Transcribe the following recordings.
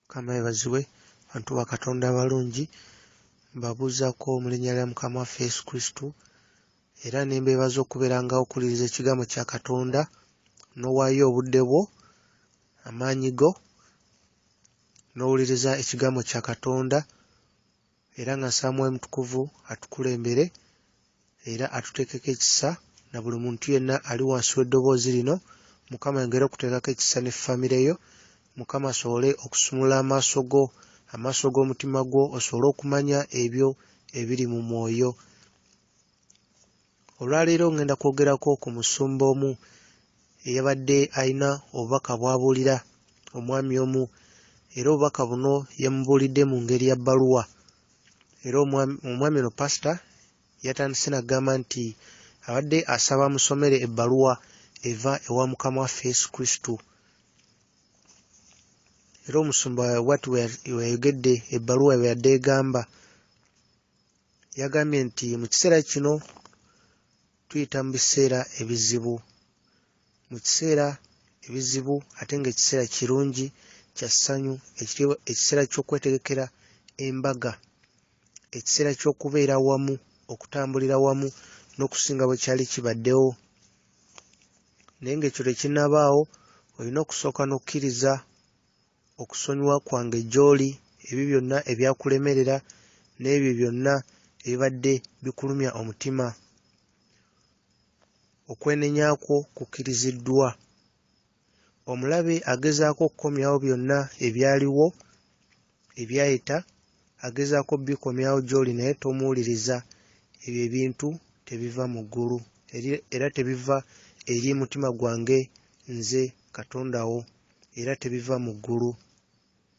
Mukama yeebazibwe, bantu ba Katonda abalungi, mbabuuzaako mu linnya lya Mukama waffe Yesu Kristo, era ne mbeebaza okubeera nga okuwuliriza ekigambo kya Katonda n'owaayo obudde bwo, amaanyi go, n'owuliriza ekigambo kya Katonda, era nga nsaba Mwoyo Mutukuvu atukulembere era atuteekeko ekisa na buli muntu yenna ali wansi w'eddoboozi lino. Mukama yongere okuteekako ekisa ne famire yo. Mukama asobole okusumula amaaso g'omutima gwo, osobole okumanya ebyo ebiri mu mwoyo. Olwaleero ngenda kwogerako ku musumba omu eyabadde alina obubaka bw'abuulira omwami omu, era obubaka buno yamubuulidde mu ngeri ya bbaluwa. Era omwami ono pasita yatandise n'agamba nti abadde asaba amusomere ebbaluwa eva ewa Mukama waffe Yesu Kristo. Era omusumba bw'ati bwe yayogedde ebbaluwa bwe yadde egamba, yagambye nti mu kiseera kino tuyita mu biseera ebizibu. Mu kiseera ebizibu ate ng'ekiseera kirungi kya ssanyu, ekiseera ky'okwetegekera embaga, ekiseera ky'okubeera wamu, okutambulira wamu n'okusinga bwe kyali kibaddewo. Naye ng'ekyo tekinnabaawo, olina okusooka n'okkiriza okusonyiwa kwange gy'oli ebyo byonna ebyakulemerera n'ebyo byonna ebibadde bikulumya omutima. Okwenenya kwo kukkiriziddwa. Omulabe agezaako okukomyawo byonna ebyaliwo ebyayita, agezaako bikomyawo gy'oli naye tomuwuliriza. Ebyo ebintu tebiva mu ggulu era tebiva eri mutima gwange nze Katonda wo, era tebiva mu ggulu.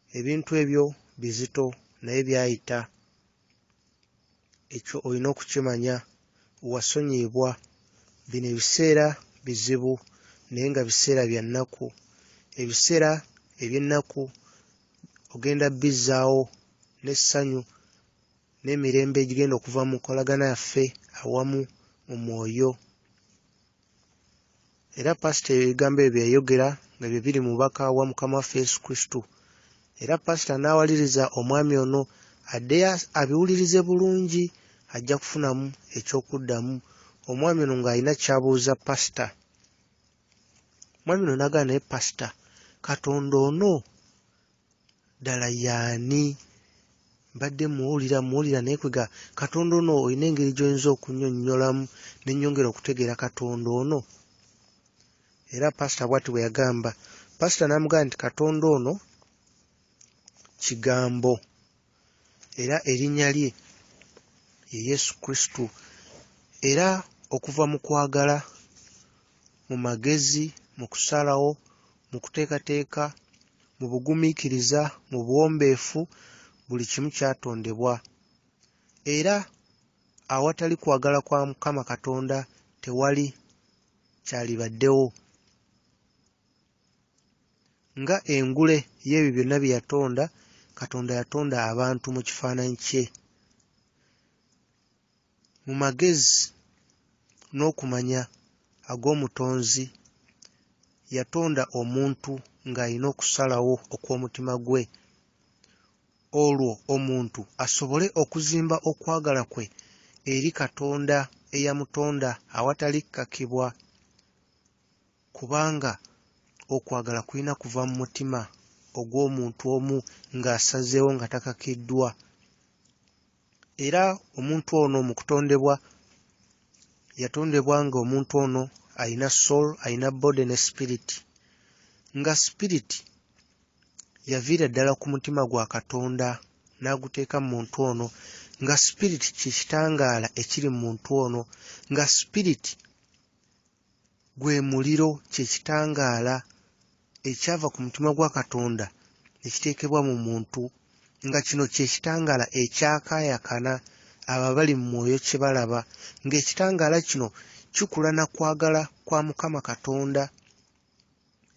Ebintu ebyo bizito naye byayita. Ekyo olina okukimanya. Wasonyiyibwa. Bino ebiseera bizibu naye nga biseera bya nnaku. Ebiseera eby'ennaku ogenda bizzaawo n'essanyu n'emirembe egigenda okuva mu nkolagana yaffe awamu mu mwoyo. Era pasita ebigambo ebyo yayogera nga bye biri mu bubaka wa Mukama waffe Yesu Kristo. Era pasita n'awaliriza omwami ono addeyo abiwulirize bulungi, ajja kufunamu eky'okuddamu. Omwami ono ng'alina ky'abuuza pasita. Omwami ono n'agamba naye pasita, Katonda ono ddala y'ani? Mbadde muwulira naye kwega Katonda ono olina engeri gy'oyinza okunnyonnyolamu ne nnyongera okutegeera Katonda ono? Era pasita bw'ati bwe yagamba. Pasita n'amugamba nti Katonda ono kigambo, era erinnya lye ye Yesu Kristo. Era okuva mu kwagala, mu magezi, mu kusalawo, mu kuteekateeka, mu bugumiikiriza, mu buwombeefu, buli kimu kyatondebwa. Era awatali kwagala kwa Mukama Katonda tewali kyalibaddewo. Nga engule y'ebyo byonna bye yatonda, Katonda yatonda abantu mu kifaananyi kye. Mu magezi n'okumanya ag'omutonzi yatonda omuntu ng'alina okusalawo okw'omutima gwe, olwo omuntu asobole okuzimba okwagala kwe eri Katonda eyamutonda awatali kkakibwa, kubanga okwagala kulina kuva mu mutima ogw'omuntu omu ng'asazeewo nga takakiddwa. Era omuntu ono mu kutondebwa yatondebwa ng'omuntu ono alina soul, alina body ne spirit. Nga spirit yaviira ddala ku mutima gwa Katonda n'aguteeka mu muntu ono, nga spirit kye kitangaala ekiri mu muntu ono, nga spirit gwe muliro kye kitangaala ekyava ku mutima gwa Katonda ne kiteekebwa mu muntu, nga kino kye kitangaala ekyakaayakana abo abali mu mwoyo kye balaba, ng'ekitangaala kino kikula na kwagala kwa Mukama Katonda,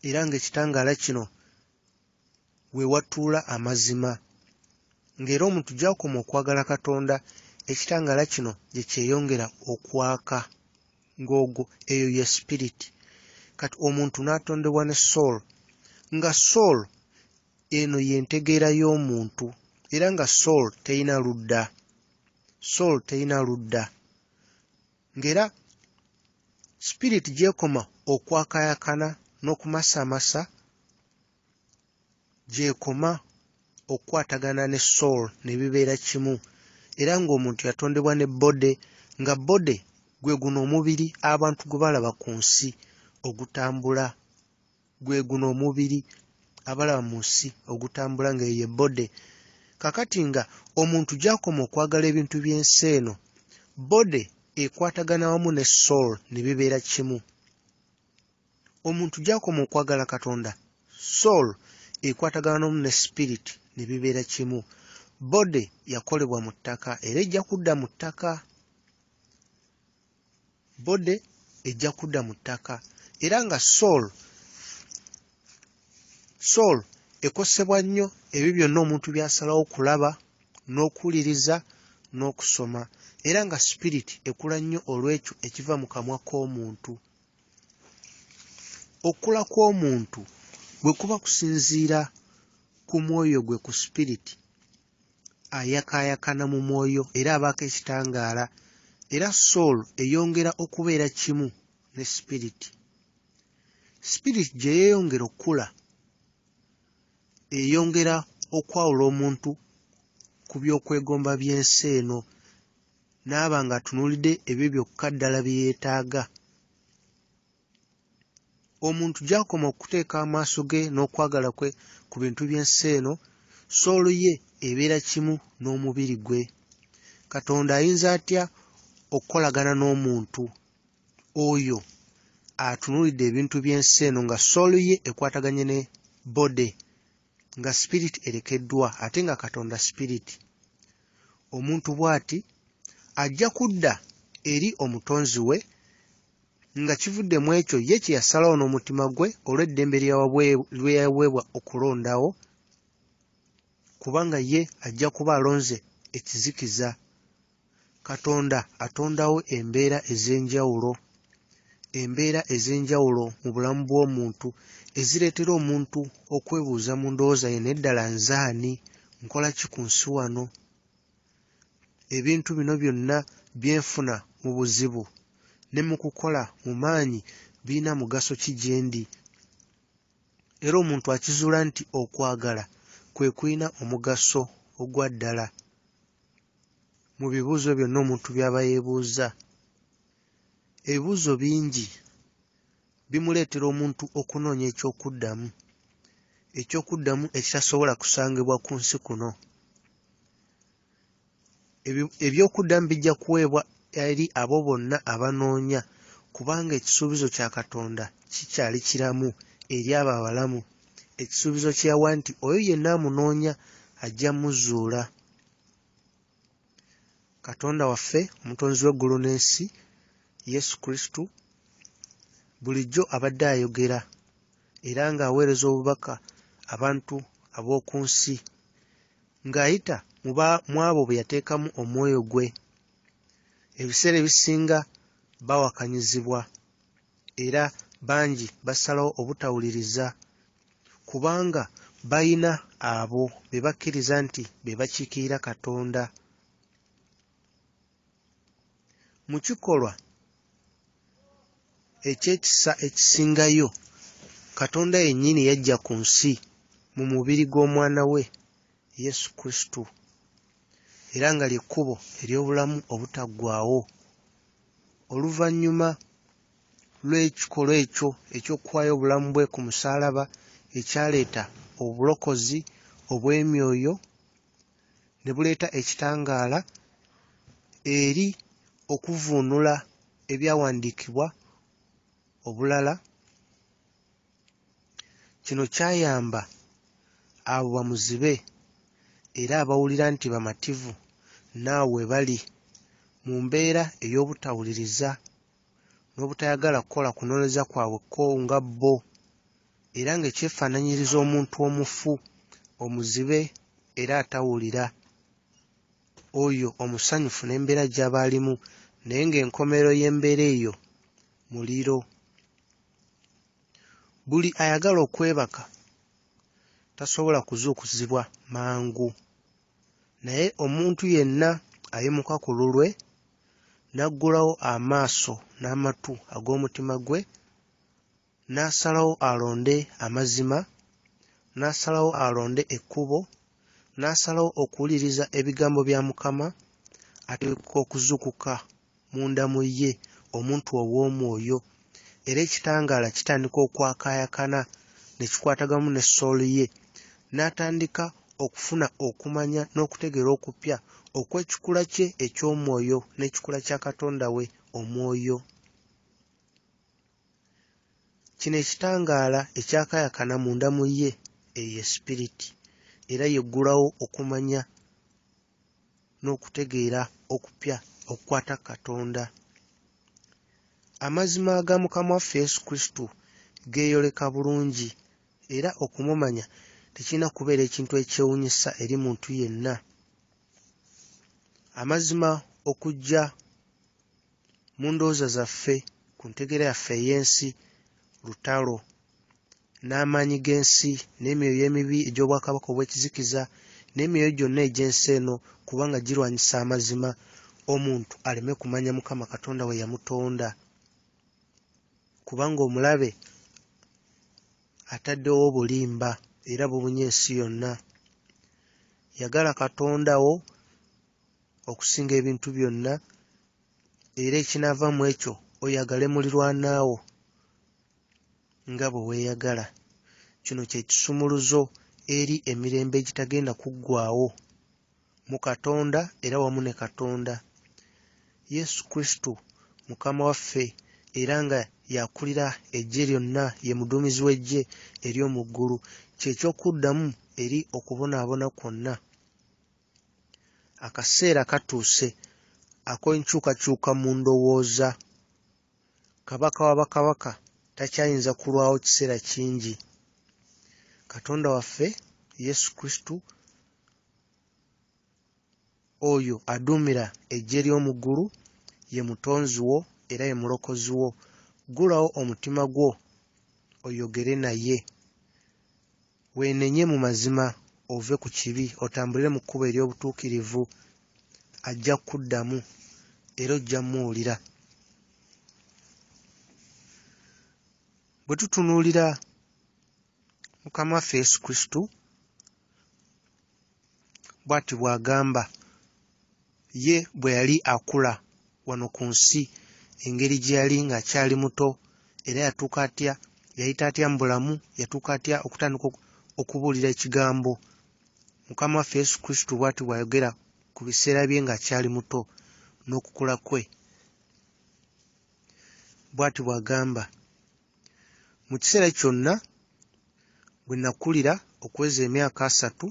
era ng'ekitangaala kino we watuula amazima. Ng'era omuntu gy'akoma okwagala Katonda, ekitangaala kino gye kyeyongera okwaka, ng'ogwo eyo ye spirit. Kati omuntu n'atondebwa ne soul, nga soul eno yentegeera y'omuntu era nga soul teyina ludda ngera spirit gyekoma okwakayakana n'okumasamasa gyekoma okukwatagana ne soul ne bibeera kimu era ng'omuntu yatondebwa ne bode nga bode gwe guno omubiri abantu gwe balaba ku nsi ogutambula gwe guno omubiri abalaba mu nsi ogutambula ng'eye bode kakati nga omuntu gyakoma okwagala ebintu by'ensi eno bode ekwatagana wamu ne soul ne bibeera kimu omuntu gyakoma okwagala Katonda soul ekwatagana wamu ne spirit ne bibeera kimu bode yakolebwa mu ttaka era ejja kudda mu ttaka bode ejja kudda mu ttaka era nga soul ekosebwa nnyo ebyo byonna omuntu by'asalawo kulaba n'okuwuliriza n'okusoma era nga spirit ekula nnyo olw'ekyo ekiva mu kamwa k'omuntu okula kw'omuntu bwe kuba kusinziira ku mwoyo gwe ku spirit ayakaayakana mu mwoyo era abaako ekitangaala era soul eyongera okubeera kimu ne spirit gye yeeyongera okukula eyongera okwawula omuntu ku by'okwegomba by'ensi eno n'aba ng'atunuulidde ebyo byokka ddala bye yeetaaga omuntu gy'akoma okuteeka amaaso ge n'okwagala kwe ku bintu by'ensi eno soolo ye ebeera kimu n'omubiri gwe Katonda ayinza atya okukolagana n'omuntu oyo atunuulidde ebintu by'ensi eno nga soolo ye ekwataganye ne bode nga spirit erekeddwa ate nga Katonda spirit omuntu bw'ati ajja kudda eri omutonzi we nga kivudde mu ekyo ye kye yasalawo n'omutima gwe olw'eddembe lye yaweebwa okulondawo kubanga ye ajja kuba alonze ekizikiza Katonda atondawo embeera ez'enjawulo mu bulamu bw'omuntu ezireetera omuntu okwebuuza mu ndowooza ye n'eddala nzaani nkola ki ku nsi wano ebintu bino byonna byenfuna mu buzibu ne mu kukola mu maanyi birina mugaso ki gye ndi era omuntu akizuula nti okwagala kwe kulina omugaso ogwa ddala mu bibuuzo byonna omuntu by'aba yeebuuza ebibuuzo bingi bimuleetera omuntu okunoonya ekyokuddamu ekitasobola kusangibwa ku nsi kuno ebyokuddamu bijja kuweebwa eri abo bonna abanoonya kubanga ekisuubizo kya Katonda kikyali kiramu eri abo abalamu ekisuubizo kye yawa nti oyo yenna amunoonya ajja muzuula Katonda waffe omutonzi w'eggulu n'ensi Yesu Kristo bulijjo abadde ayogera era ng'aweereza obubaka abantu ab'oku nsi ng'ayita mu abo bwe yateekamu omwoyo gwe ebiseera ebisinga bawakanyizibwa era bangi basalawo obutawuliriza kubanga bayina abo be bakkiriza nti be bakiikirira Katonda mu kikolwa ekyekisa ekisingayo Katonda yennyini yajja ku nsi mu mubiri gw'omwana we Yesu Kristo era nga ly'ekkubo ery'obulamu obutaggwaawo oluvannyuma lw'ekikolwa ekyo eky'okuwaayo obulamu bwe ku musaalaba ekyaleeta obulokozi obw'emyoyo ne buleeta ekitangaala eri okuvuunula ebyawandiikibwa obulala kino kyayamba abo bamuzibe era abawulira nti bamativu naawe bali mu mbeera ey'obutawuliriza n'obutayagala kukola kunoonyereza kwabwe ko nga bo era ng'ekyefaananyiriza omuntu omufu omuzibe era atawulira oyo omusanyufu n'embeera gy'aba alimu naye ng'enkomerero y'embeera eyo muliro buli ayagala okwebaka tasobola kuzuukuzibwa mangu. Naye omuntu yenna ayimuka ku lulwe n'aggulawo amaaso n'amatu ag'omutima gwe, n'asalawo alonde amazima, n'asalawo alonde ekkubo, n'asalawo okuwuliriza ebigambo bya Mukama, ateekwa okuzuukuka munda mu ye omuntu ow'omwoyo, era ekitangaala kitandika okwakaayakana ne kikwatagamu ne sooli ye, n'atandika okufuna okumanya n'okutegeera okupya okw'ekikula kye eky'omwoyo n'ekikula kya Katonda we omwoyo. Kino ekitangaala ekyakaayakana munda mu ye eyo sipiriti, era yeggulawo okumanya n'okutegeera okupya okukwata Katonda. Amazima aga Mukama waffe Yesu Kristo geeyoleka bulungi, era okumumanya tekirina kubeera ekintu ekyewuunyisa eri muntu yenna. Amazima okujja mu ndowooza zaffe ku ntegeera yaffe ey'ensi, lutalo, n'amaanyi g'ensi, n'emyoyo emibi egy'obwakabaka obw'ekizikiza, n'emyoyo gyonna egy'ensi eno, kubanga girwanyisa amazima, omuntu aleme kumanya Mukama Katonda we yamutonda. Kubanga omulabe ataddewo obulimba era bubunye ensi yonna. Yagala Katonda wo okusinga ebintu byonna, era ekinaava mu ekyo oyagale muliraanwa nga bwe weeyagala. Kino kye kisumuluzo eri emirembe egitagenda kuggwaawo mu Katonda era wamu ne Katonda. Yesu Kristo Mukama waffe, era nga yakulira eggye lyonna, ye muduumizi w'eggye ery'omu ggulu, kyekyokuddamu eri okubonaabona kwonna. Akaseera katuuse ak'enkyukakyuka mu ndowooza. Kabaka wa bakabaka takyayinza kulwawo kiseera kingi. Katonda waffe Yesu Kristo oyo aduumira eggye ly'omu ggulu ye mutonzi wo era ye mulokozi wo. Ggulawo omutima gwo oyogere naye, weenenye mu mazima, ove ku kibi, otambulire mu kkubo ery'obutuukirivu. Ajja kuddamu era ojja muwulira. Bwe tutunuulira Mukama waffe Yesu Kristo, bw'ati bw'agamba ye bwe yali akula wano ku nsi, engeri gye yali ng'akyali muto, era yatuuka atya, yayita atya mu bulamu, yatuuka atya okutandika okubuulira ekigambo. Mukama waffe Yesu Kristo bw'ati bw'ayogera ku biseera bye ng'akyali muto n'okukula kwe. Bw'ati bw'agamba, mu kiseera kyonna bwe nakulira okweza emyaka 3,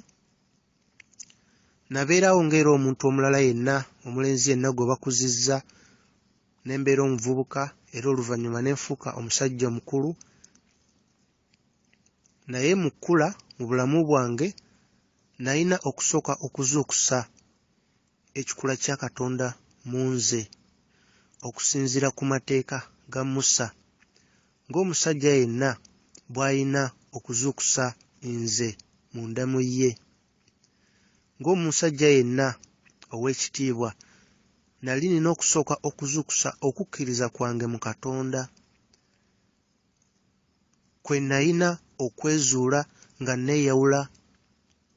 nabeerawo ng'era omuntu omulala yenna, omulenzi yenna gwe bakuzizza, ne mbeera omuvubuka, era oluvannyuma ne nfuuka omusajja omukulu. Naye mu kkula mu bulamu bwange nalina okusooka okuzuukusa ekikula kya Katonda mu nze, okusinziira ku mateeka ga Musa, ng'omusajja yenna bw'alina okuzuukusa nze munda mu ye. Ng'omusajja yenna ow'ekitiibwa nali nina okusooka okuzuukusa okukkiriza kwange mu Katonda, kwe nalina okwezuula nga neeyawula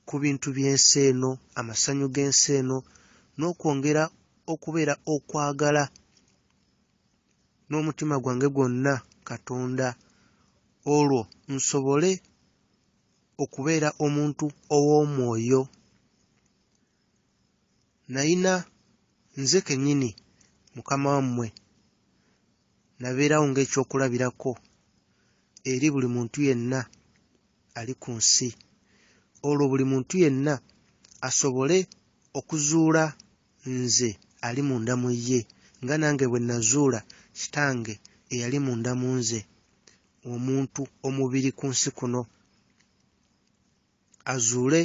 ku bintu by'ensi eno, amasanyu g'ensi eno, n'okwongera okubeera okwagala n'omutima gwange gwonna Katonda, olwo nsobole okubeera omuntu ow'omwoyo. Nalina nze kennyini Mukama wammwe nabeerawo ng'ekyokulabirako eri buli muntu yenna ali ku nsi. Olwo buli muntu yenna asobole okuzuula nze ali munda mu ye, nga nange bwe nazuula Kitange eyali munda mu nze, omuntu omubiri ku nsi kuno, azuule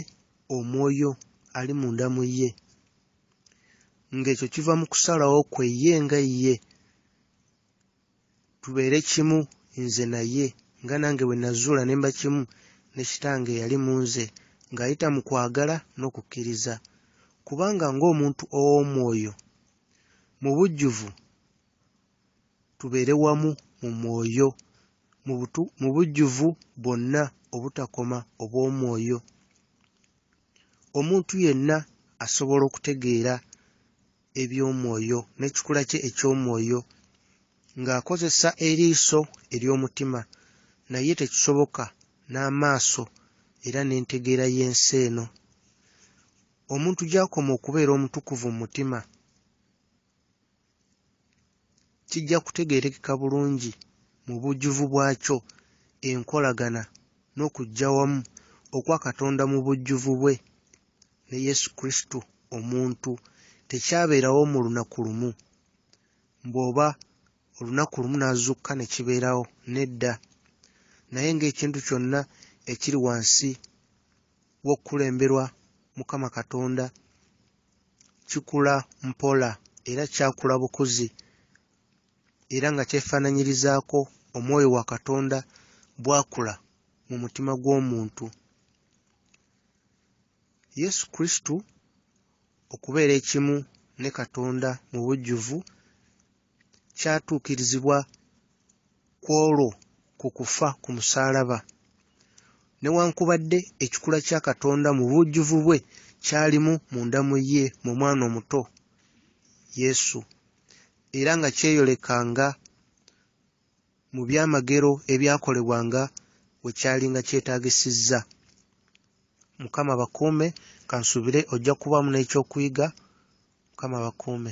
omwoyo ali munda mu ye. Ng'ekyo kiva mu kusalawo kwe ye nga ye, tubeere kimu nze naye, nga nange bwe nazuula ne mba kimu ne kitange yali munze ng'ayita mu kwagala n'okukkiriza. Kubanga ng'omuntu ow'omwoyo mu bujjuvu tubeere wamu mu mwoyo, mu bujjuvu bwonna obutakoma obw'omwoyo. Omuntu yenna asobola okutegeera eby'omwoyo n'ekikula kye eky'omwoyo ng'akozesa eriiso ery'omutima, naye tekisoboka n'amaaso era n'entegeera y'ensi eno. Omuntu gy'akoma okubeera omutukuvu mu mutima kijja kutegeerekeka bulungi mu bujjuvu bwakyo, enkolagana n'okujja wamu okwa Katonda mu bujjuvu bwe ne Yesu Kristo omuntu tekyabeerawo mu lunaku lumu, bw'oba olunaku lumu n'azuukuka ne kibeerawo, nedda. Naye ng'ekintu kyonna ekiri wansi w'okulemberwa Mukama Katonda kikula mpola era kyakula bukuzi, era nga kyefaananyirizaako omwoyo wa Katonda bwakula mu mutima gw'omuntu. Yesu Kristo okubeera ekimu ne Katonda mu bujjuvu kyatuukirizibwa kw'olwo ku kufa ku musaalaba. Newankubadde ekikula kya Katonda mu bujjuvu bwe kyalimu munda mu ye mu mwana omuto Yesu, era nga kyeyolekanga mu byamagero ebyakolebwanga we kyali nga kyetaagisizza. Mukama bakuume, kansuubire ojja kubaamu n'ekyokuyiga. Mukama bakuume.